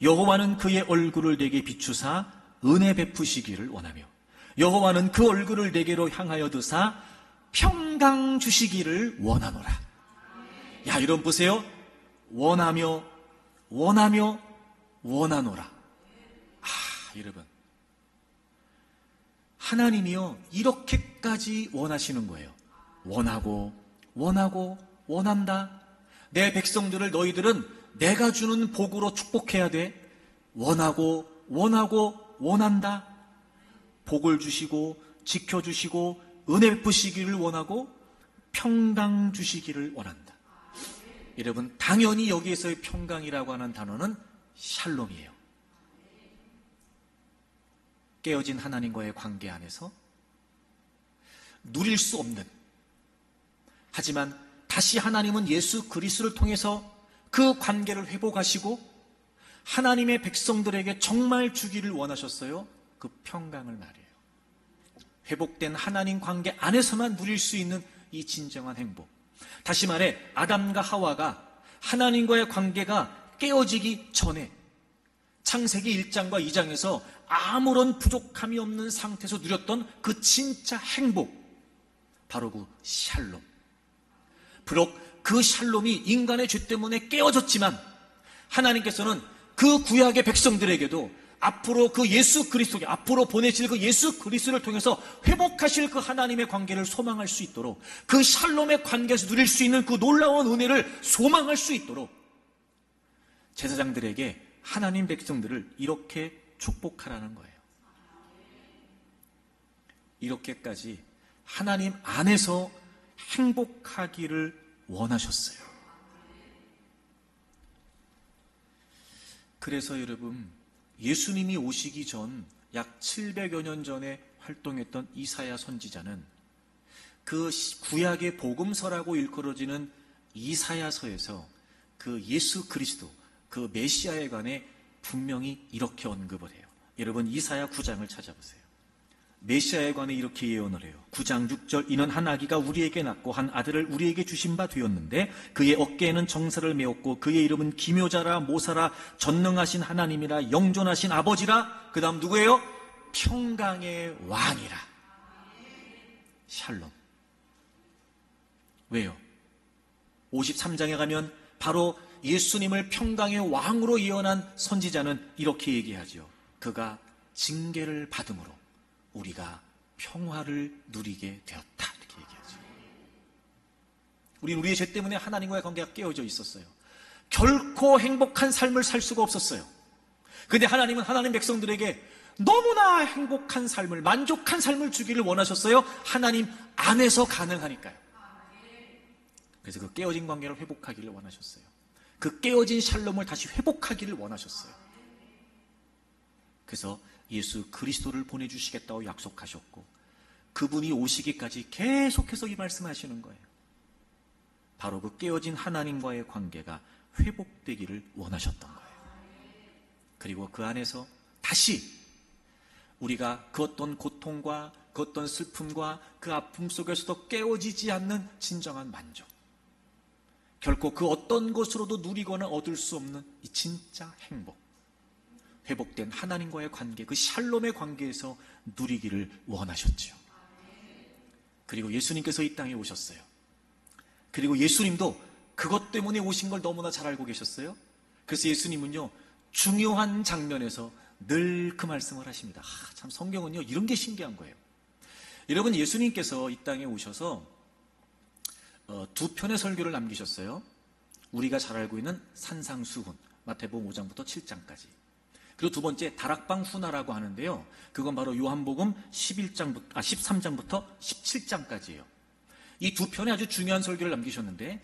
여호와는 그의 얼굴을 내게 비추사 은혜 베푸시기를 원하며 여호와는 그 얼굴을 내게로 향하여 드사 평강 주시기를 원하노라. 야, 여러분 보세요. 원하며 원하노라. 여러분, 하나님이요 이렇게까지 원하시는 거예요. 원한다. 내 백성들을 너희들은 내가 주는 복으로 축복해야 돼. 원한다. 복을 주시고 지켜주시고 은혜 베푸시기를 원하고 평강 주시기를 원한다. 여러분, 당연히 여기에서의 평강이라고 하는 단어는 샬롬이에요. 깨어진 하나님과의 관계 안에서 누릴 수 없는, 하지만 다시 하나님은 예수 그리스도를 통해서 그 관계를 회복하시고 하나님의 백성들에게 정말 주기를 원하셨어요. 그 평강을 말이에요. 회복된 하나님 관계 안에서만 누릴 수 있는 이 진정한 행복. 다시 말해 아담과 하와가 하나님과의 관계가 깨어지기 전에 창세기 1장과 2장에서 아무런 부족함이 없는 상태에서 누렸던 그 진짜 행복, 바로 그 샬롬. 비록 그 샬롬이 인간의 죄 때문에 깨어졌지만 하나님께서는 그 구약의 백성들에게도 앞으로 그 예수 그리스도, 앞으로 보내실 그 예수 그리스도를 통해서 회복하실 그 하나님의 관계를 소망할 수 있도록, 그 샬롬의 관계에서 누릴 수 있는 그 놀라운 은혜를 소망할 수 있도록 제사장들에게 하나님 백성들을 이렇게 축복하라는 거예요. 이렇게까지 하나님 안에서 행복하기를 원하셨어요. 그래서 여러분, 예수님이 오시기 전 약 700여 년 전에 활동했던 이사야 선지자는 그 구약의 복음서라고 일컬어지는 이사야서에서 그 예수 그리스도, 그 메시아에 관해 분명히 이렇게 언급을 해요. 여러분, 이사야 9장을 찾아보세요. 메시아에 관해 이렇게 예언을 해요. 9장 6절, 이는 한 아기가 우리에게 낳고 한 아들을 우리에게 주신 바 되었는데 그의 어깨에는 정사를 메었고 그의 이름은 기묘자라, 모사라, 전능하신 하나님이라, 영존하신 아버지라. 그 다음 누구예요? 평강의 왕이라. 샬롬. 왜요? 53장에 가면 바로 예수님을 평강의 왕으로 예언한 선지자는 이렇게 얘기하죠. 그가 징계를 받음으로 우리가 평화를 누리게 되었다. 이렇게 얘기하죠. 우리는 우리의 죄 때문에 하나님과의 관계가 깨어져 있었어요. 결코 행복한 삶을 살 수가 없었어요. 그런데 하나님은 하나님 백성들에게 너무나 행복한 삶을, 만족한 삶을 주기를 원하셨어요. 하나님 안에서 가능하니까요. 그래서 그 깨어진 관계를 회복하기를 원하셨어요. 그 깨어진 샬롬을 다시 회복하기를 원하셨어요. 그래서 예수 그리스도를 보내주시겠다고 약속하셨고 그분이 오시기까지 계속해서 이 말씀하시는 거예요. 바로 그 깨어진 하나님과의 관계가 회복되기를 원하셨던 거예요. 그리고 그 안에서 다시 우리가 그 어떤 고통과 그 어떤 슬픔과 그 아픔 속에서도 깨어지지 않는 진정한 만족, 결코 그 어떤 것으로도 누리거나 얻을 수 없는 이 진짜 행복, 회복된 하나님과의 관계, 그 샬롬의 관계에서 누리기를 원하셨지요. 그리고 예수님께서 이 땅에 오셨어요. 그리고 예수님도 그것 때문에 오신 걸 너무나 잘 알고 계셨어요. 그래서 예수님은요, 중요한 장면에서 늘 그 말씀을 하십니다. 참 성경은요, 이런 게 신기한 거예요. 여러분, 예수님께서 이 땅에 오셔서 두 편의 설교를 남기셨어요. 우리가 잘 알고 있는 산상수훈, 마태복음 5장부터 7장까지. 그리고 두 번째 다락방 훈화라고 하는데요. 그건 바로 요한복음 13장부터 17장까지예요. 이 두 편에 아주 중요한 설교를 남기셨는데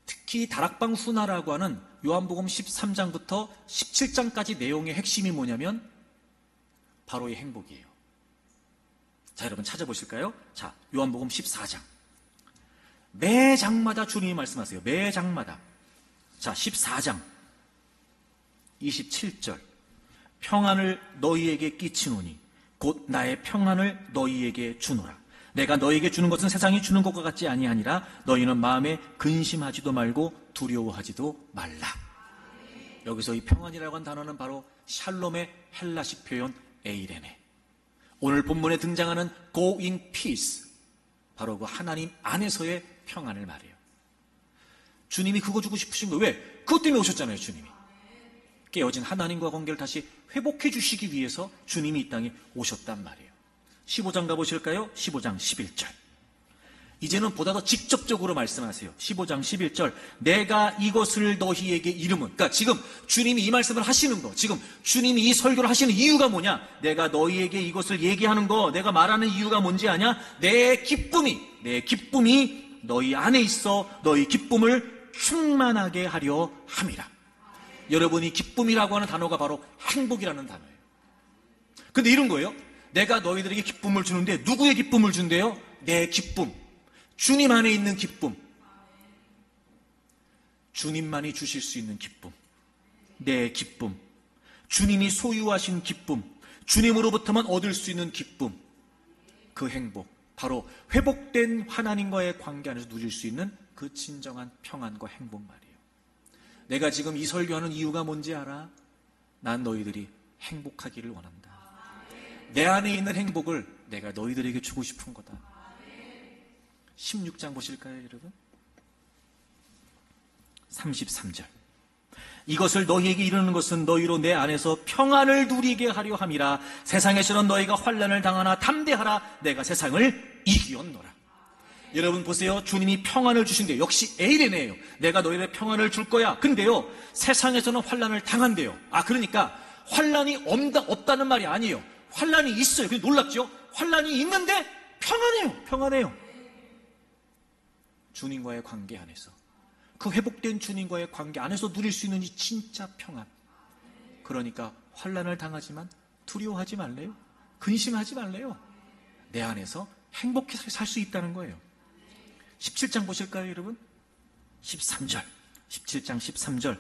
특히 다락방 훈화라고 하는 요한복음 13장부터 17장까지 내용의 핵심이 뭐냐면 바로 이 행복이에요. 자, 여러분 찾아보실까요? 자, 요한복음 14장. 매 장마다 주님이 말씀하세요. 매 장마다. 자, 14장 27절. 평안을 너희에게 끼치노니 곧 나의 평안을 너희에게 주노라. 내가 너희에게 주는 것은 세상이 주는 것과 같지 아니하니라. 너희는 마음에 근심하지도 말고 두려워하지도 말라. 여기서 이 평안이라고 한 단어는 바로 샬롬의 헬라식 표현 에이레네. 오늘 본문에 등장하는 Go in peace, 바로 그 하나님 안에서의 평안을 말해요. 주님이 그거 주고 싶으신 거예요. 왜? 그것 때문에 오셨잖아요. 주님이 깨어진 하나님과 관계를 다시 회복해 주시기 위해서 주님이 이 땅에 오셨단 말이에요. 15장 가보실까요? 15장 11절. 이제는 보다 더 직접적으로 말씀하세요. 15장 11절. 내가 이것을 너희에게 이름은, 그러니까 지금 주님이 이 말씀을 하시는 거, 지금 주님이 이 설교를 하시는 이유가 뭐냐? 내가 너희에게 이것을 얘기하는 거, 내가 말하는 이유가 뭔지 아냐? 내 기쁨이 너희 안에 있어 너희 기쁨을 충만하게 하려 함이라. 여러분이 기쁨이라고 하는 단어가 바로 행복이라는 단어예요. 근데 이런 거예요. 내가 너희들에게 기쁨을 주는데 누구의 기쁨을 준대요? 내 기쁨. 주님 안에 있는 기쁨. 주님만이 주실 수 있는 기쁨. 내 기쁨. 주님이 소유하신 기쁨. 주님으로부터만 얻을 수 있는 기쁨. 그 행복. 바로 회복된 하나님과의 관계 안에서 누릴 수 있는 그 진정한 평안과 행복 말이에요. 내가 지금 이 설교하는 이유가 뭔지 알아? 난 너희들이 행복하기를 원한다. 내 안에 있는 행복을 내가 너희들에게 주고 싶은 거다. 16장 보실까요, 여러분? 33절. 이것을 너희에게 이르는 것은 너희로 내 안에서 평안을 누리게 하려 함이라. 세상에서는 너희가 환난을 당하나 담대하라. 내가 세상을 이기었노라. 여러분 보세요. 주님이 평안을 주신대요. 역시 에이레네예요. 내가 너희에게 평안을 줄 거야. 근데요, 세상에서는 환난을 당한대요. 그러니까 환난이 없다는 말이 아니에요. 환난이 있어요. 근데 놀랍죠? 환난이 있는데 평안해요. 주님과의 관계 안에서, 그 회복된 주님과의 관계 안에서 누릴 수 있는 이 진짜 평안. 그러니까 환난을 당하지만 두려워하지 말래요. 근심하지 말래요. 내 안에서 행복해서 살 수 있다는 거예요. 17장 보실까요, 여러분? 13절. 17장 13절.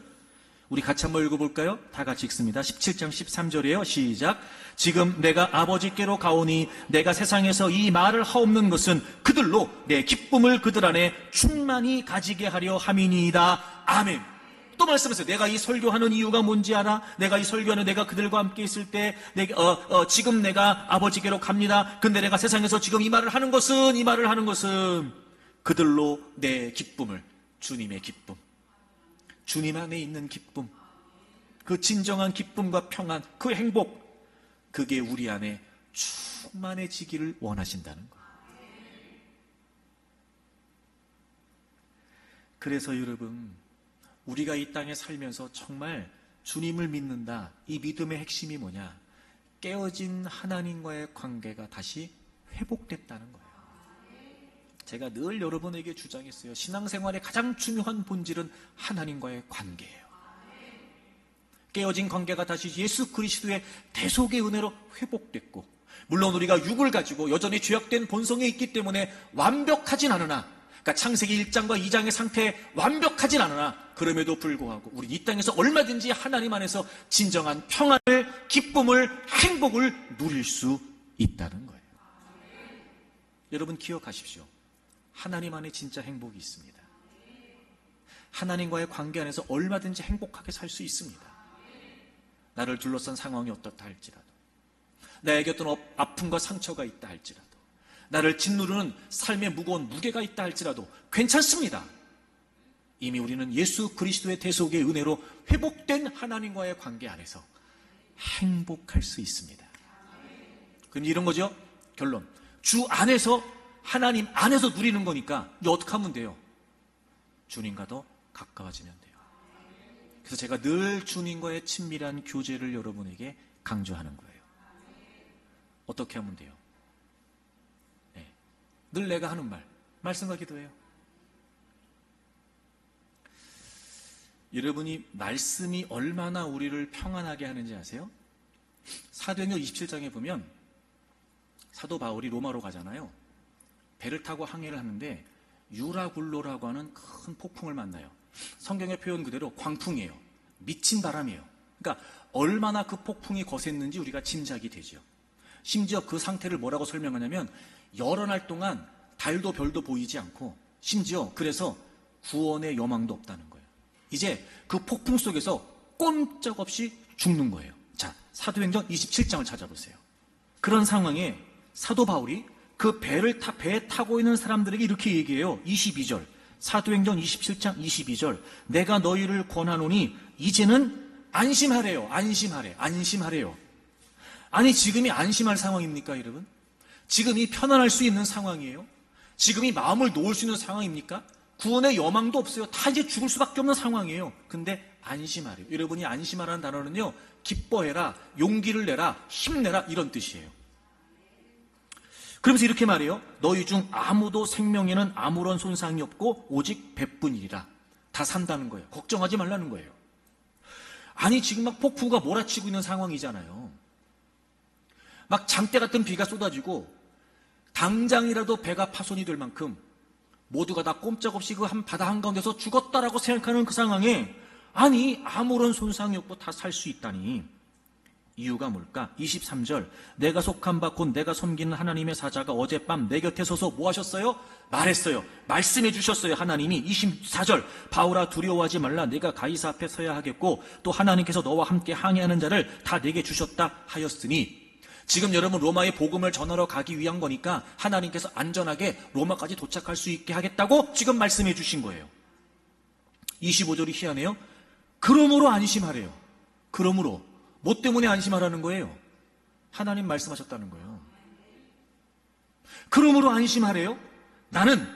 우리 같이 한번 읽어볼까요? 다 같이 읽습니다. 17장 13절이에요. 시작. 지금 내가 아버지께로 가오니 내가 세상에서 이 말을 하옵는 것은 그들로 내 기쁨을 그들 안에 충만히 가지게 하려 함이니이다. 아멘. 또 말씀하세요. 내가 이 설교하는 이유가 뭔지 알아? 내가 이 설교하는 내가 그들과 함께 있을 때 지금 내가 아버지께로 갑니다. 근데 내가 세상에서 지금 이 말을 하는 것은 그들로 내 기쁨을, 주님의 기쁨, 주님 안에 있는 기쁨, 그 진정한 기쁨과 평안, 그 행복, 그게 우리 안에 충만해지기를 원하신다는 거예요. 그래서 여러분, 우리가 이 땅에 살면서 정말 주님을 믿는다. 이 믿음의 핵심이 뭐냐? 깨어진 하나님과의 관계가 다시 회복됐다는 거예요. 제가 늘 여러분에게 주장했어요. 신앙생활의 가장 중요한 본질은 하나님과의 관계예요. 깨어진 관계가 다시 예수 그리스도의 대속의 은혜로 회복됐고, 물론 우리가 육을 가지고 여전히 죄악된 본성에 있기 때문에 완벽하진 않으나, 그러니까 창세기 1장과 2장의 상태에 완벽하진 않으나, 그럼에도 불구하고 우리 이 땅에서 얼마든지 하나님 안에서 진정한 평안을, 기쁨을, 행복을 누릴 수 있다는 거예요. 여러분 기억하십시오. 하나님 안에 진짜 행복이 있습니다. 하나님과의 관계 안에서 얼마든지 행복하게 살 수 있습니다. 나를 둘러싼 상황이 어떻다 할지라도, 나에게 어떤 아픔과 상처가 있다 할지라도, 나를 짓누르는 삶의 무거운 무게가 있다 할지라도 괜찮습니다. 이미 우리는 예수 그리스도의 대속의 은혜로 회복된 하나님과의 관계 안에서 행복할 수 있습니다. 그럼 이런 거죠? 결론. 주 안에서, 하나님 안에서 누리는 거니까 이제 어떻게 하면 돼요? 주님과 더 가까워지면 돼요. 그래서 제가 늘 주님과의 친밀한 교제를 여러분에게 강조하는 거예요. 어떻게 하면 돼요? 네. 늘 내가 하는 말씀과 기도해요. 여러분이 말씀이 얼마나 우리를 평안하게 하는지 아세요? 사도행전 27장에 보면 사도 바울이 로마로 가잖아요. 배를 타고 항해를 하는데 유라굴로라고 하는 큰 폭풍을 만나요. 성경의 표현 그대로 광풍이에요. 미친 바람이에요. 그러니까 얼마나 그 폭풍이 거셌는지 우리가 짐작이 되죠. 심지어 그 상태를 뭐라고 설명하냐면 여러 날 동안 달도 별도 보이지 않고, 심지어 그래서 구원의 여망도 없다는 거예요. 이제 그 폭풍 속에서 꼼짝없이 죽는 거예요. 자, 사도행전 27장을 찾아보세요. 그런 상황에 사도 바울이 그 배에 타고 있는 사람들에게 이렇게 얘기해요. 22절, 사도행전 27장 22절, 내가 너희를 권하노니 이제는 안심하래요. 안심하래요. 아니, 지금이 안심할 상황입니까, 여러분? 지금이 편안할 수 있는 상황이에요? 지금이 마음을 놓을 수 있는 상황입니까? 구원의 여망도 없어요. 다 이제 죽을 수밖에 없는 상황이에요. 근데 안심하래요. 여러분이 안심하라는 단어는요, 기뻐해라, 용기를 내라, 힘내라, 이런 뜻이에요. 그러면서 이렇게 말해요. 너희 중 아무도 생명에는 아무런 손상이 없고 오직 배뿐이라. 다 산다는 거예요. 걱정하지 말라는 거예요. 아니, 지금 막 폭풍우가 몰아치고 있는 상황이잖아요. 막 장대 같은 비가 쏟아지고 당장이라도 배가 파손이 될 만큼 모두가 다 꼼짝없이 그 한 바다 한가운데서 죽었다라고 생각하는 그 상황에, 아니, 아무런 손상이 없고 다 살 수 있다니. 이유가 뭘까? 23절, 내가 속한 바 곧 내가 섬기는 하나님의 사자가 어젯밤 내 곁에 서서 뭐 하셨어요? 말했어요. 말씀해 주셨어요. 하나님이. 24절, 바울아 두려워하지 말라. 내가 가이사 앞에 서야 하겠고 또 하나님께서 너와 함께 항해하는 자를 다 내게 주셨다 하였으니. 지금 여러분 로마의 복음을 전하러 가기 위한 거니까 하나님께서 안전하게 로마까지 도착할 수 있게 하겠다고 지금 말씀해 주신 거예요. 25절이 희한해요. 그러므로 안심하래요. 그러므로. 뭐 때문에 안심하라는 거예요? 하나님 말씀하셨다는 거예요. 그러므로 안심하래요. 나는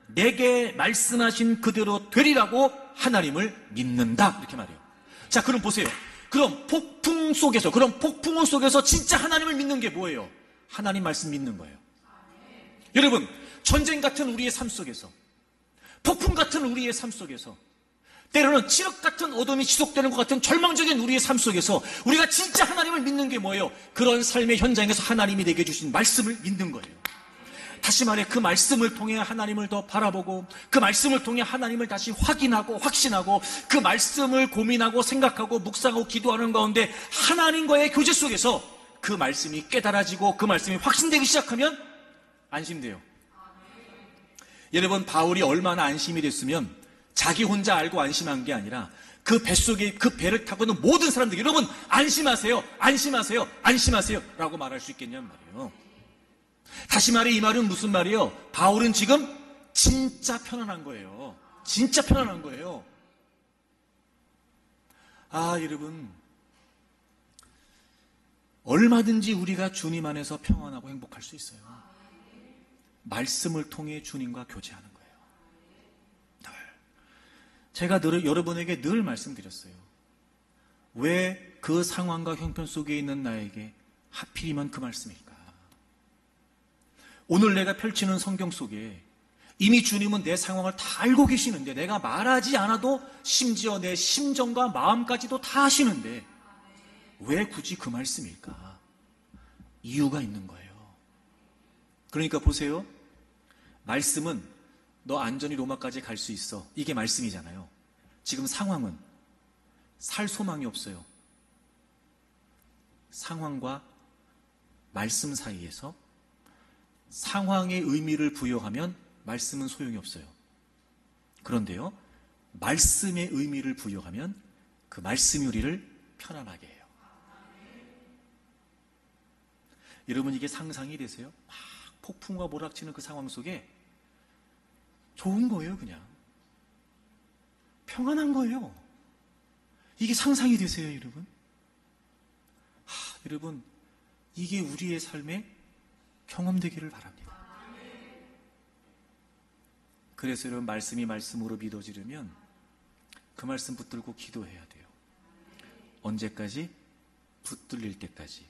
내게 말씀하신 그대로 되리라고 하나님을 믿는다. 이렇게 말해요. 자, 그럼 보세요. 그럼 폭풍 속에서 진짜 하나님을 믿는 게 뭐예요? 하나님 말씀 믿는 거예요. 여러분, 전쟁 같은 우리의 삶 속에서, 폭풍 같은 우리의 삶 속에서, 때로는 칠흑 같은 어둠이 지속되는 것 같은 절망적인 우리의 삶 속에서 우리가 진짜 하나님을 믿는 게 뭐예요? 그런 삶의 현장에서 하나님이 내게 주신 말씀을 믿는 거예요. 다시 말해, 그 말씀을 통해 하나님을 더 바라보고, 그 말씀을 통해 하나님을 다시 확인하고 확신하고, 그 말씀을 고민하고 생각하고 묵상하고 기도하는 가운데 하나님과의 교제 속에서 그 말씀이 깨달아지고 그 말씀이 확신되기 시작하면 안심돼요. 여러분, 바울이 얼마나 안심이 됐으면 자기 혼자 알고 안심한 게 아니라 그 뱃속에 그 배를 타고 있는 모든 사람들, 여러분 안심하세요, 안심하세요, 안심하세요 라고 말할 수 있겠냔 말이에요. 다시 말해, 이 말은 무슨 말이에요? 바울은 지금 진짜 편안한 거예요. 진짜 편안한 거예요. 아, 여러분, 얼마든지 우리가 주님 안에서 평안하고 행복할 수 있어요. 말씀을 통해 주님과 교제하는 거예요. 제가 여러분에게 늘 말씀드렸어요. 왜 그 상황과 형편 속에 있는 나에게 하필이면 그 말씀일까? 오늘 내가 펼치는 성경 속에 이미 주님은 내 상황을 다 알고 계시는데, 내가 말하지 않아도 심지어 내 심정과 마음까지도 다 아시는데 왜 굳이 그 말씀일까? 이유가 있는 거예요. 그러니까 보세요. 말씀은 너 안전히 로마까지 갈 수 있어. 이게 말씀이잖아요. 지금 상황은 살 소망이 없어요. 상황과 말씀 사이에서 상황의 의미를 부여하면 말씀은 소용이 없어요. 그런데요, 말씀의 의미를 부여하면 그 말씀이 우리를 편안하게 해요. 여러분, 이게 상상이 되세요? 막 폭풍과 몰아치는 그 상황 속에 좋은 거예요. 그냥 평안한 거예요. 이게 상상이 되세요, 여러분? 여러분, 이게 우리의 삶에 경험되기를 바랍니다. 그래서 여러분, 말씀이 말씀으로 믿어지려면 그 말씀 붙들고 기도해야 돼요. 언제까지? 붙들릴 때까지.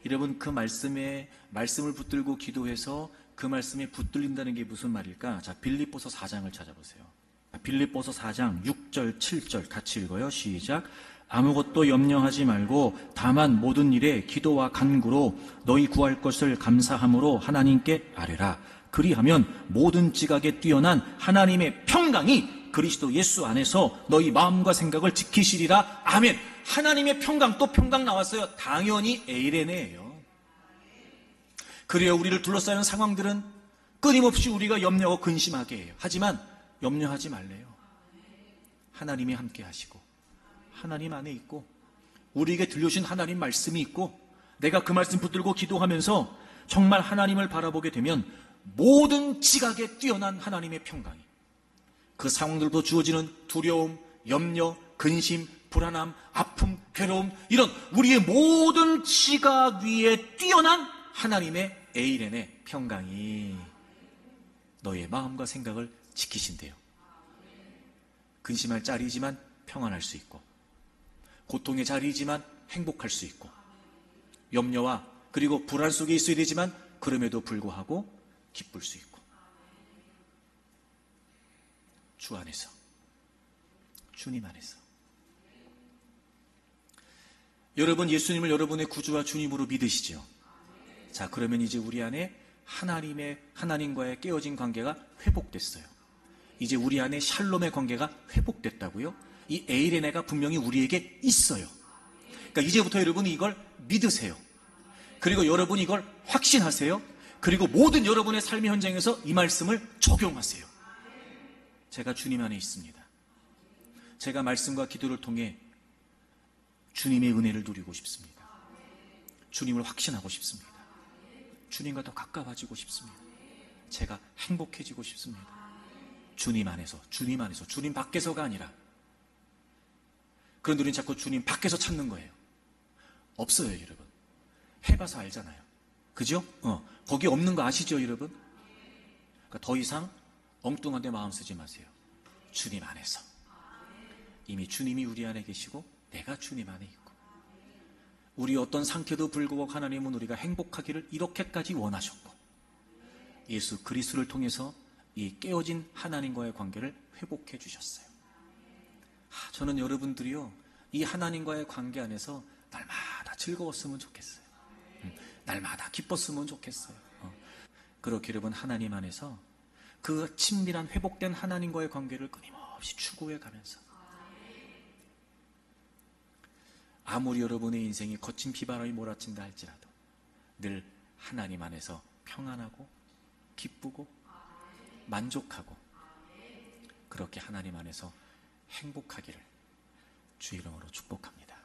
여러분, 그 말씀을 붙들고 기도해서 그 말씀에 붙들린다는 게 무슨 말일까? 자, 빌립보서 4장을 찾아보세요. 빌립보서 4장 6절 7절 같이 읽어요. 시작. 아무것도 염려하지 말고 다만 모든 일에 기도와 간구로 너희 구할 것을 감사함으로 하나님께 아뢰라. 그리하면 모든 지각에 뛰어난 하나님의 평강이 그리스도 예수 안에서 너희 마음과 생각을 지키시리라. 아멘. 하나님의 평강, 또 평강 나왔어요. 당연히 에이레네예요. 그래요, 우리를 둘러싸는 상황들은 끊임없이 우리가 염려하고 근심하게 해요. 하지만 염려하지 말래요. 하나님이 함께 하시고 하나님 안에 있고 우리에게 들려주신 하나님 말씀이 있고 내가 그 말씀 붙들고 기도하면서 정말 하나님을 바라보게 되면 모든 지각에 뛰어난 하나님의 평강이 그 상황들도 주어지는 두려움, 염려, 근심, 불안함, 아픔, 괴로움 이런 우리의 모든 지각 위에 뛰어난 하나님의 에이렌의 평강이 너의 마음과 생각을 지키신대요. 근심할 자리이지만 평안할 수 있고 고통의 자리이지만 행복할 수 있고 염려와 그리고 불안 속에 있어야 되지만 그럼에도 불구하고 기쁠 수 있고 주 안에서 주님 안에서 여러분 예수님을 여러분의 구주와 주님으로 믿으시죠? 자, 그러면 이제 우리 안에 하나님과의 깨어진 관계가 회복됐어요. 이제 우리 안에 샬롬의 관계가 회복됐다고요? 이 에이레네가 분명히 우리에게 있어요. 그러니까 이제부터 여러분이 이걸 믿으세요. 그리고 여러분이 이걸 확신하세요. 그리고 모든 여러분의 삶의 현장에서 이 말씀을 적용하세요. 제가 주님 안에 있습니다. 제가 말씀과 기도를 통해 주님의 은혜를 누리고 싶습니다. 주님을 확신하고 싶습니다. 주님과 더 가까워지고 싶습니다. 제가 행복해지고 싶습니다. 주님 안에서, 주님 밖에서가 아니라. 그런데 우리는 자꾸 주님 밖에서 찾는 거예요. 없어요, 여러분. 해봐서 알잖아요. 그죠? 거기 없는 거 아시죠, 여러분? 그러니까 더 이상 엉뚱한 데 마음 쓰지 마세요. 주님 안에서. 이미 주님이 우리 안에 계시고 내가 주님 안에 있고 우리 어떤 상태도 불구하고 하나님은 우리가 행복하기를 이렇게까지 원하셨고 예수 그리스도를 통해서 이 깨어진 하나님과의 관계를 회복해 주셨어요. 저는 여러분들이요 이 하나님과의 관계 안에서 날마다 즐거웠으면 좋겠어요. 날마다 기뻤으면 좋겠어요. 그렇게 여러분 하나님 안에서 그 친밀한 회복된 하나님과의 관계를 끊임없이 추구해 가면서 아무리 여러분의 인생이 거친 비바람이 몰아친다 할지라도 늘 하나님 안에서 평안하고 기쁘고 만족하고 그렇게 하나님 안에서 행복하기를 주 이름으로 축복합니다.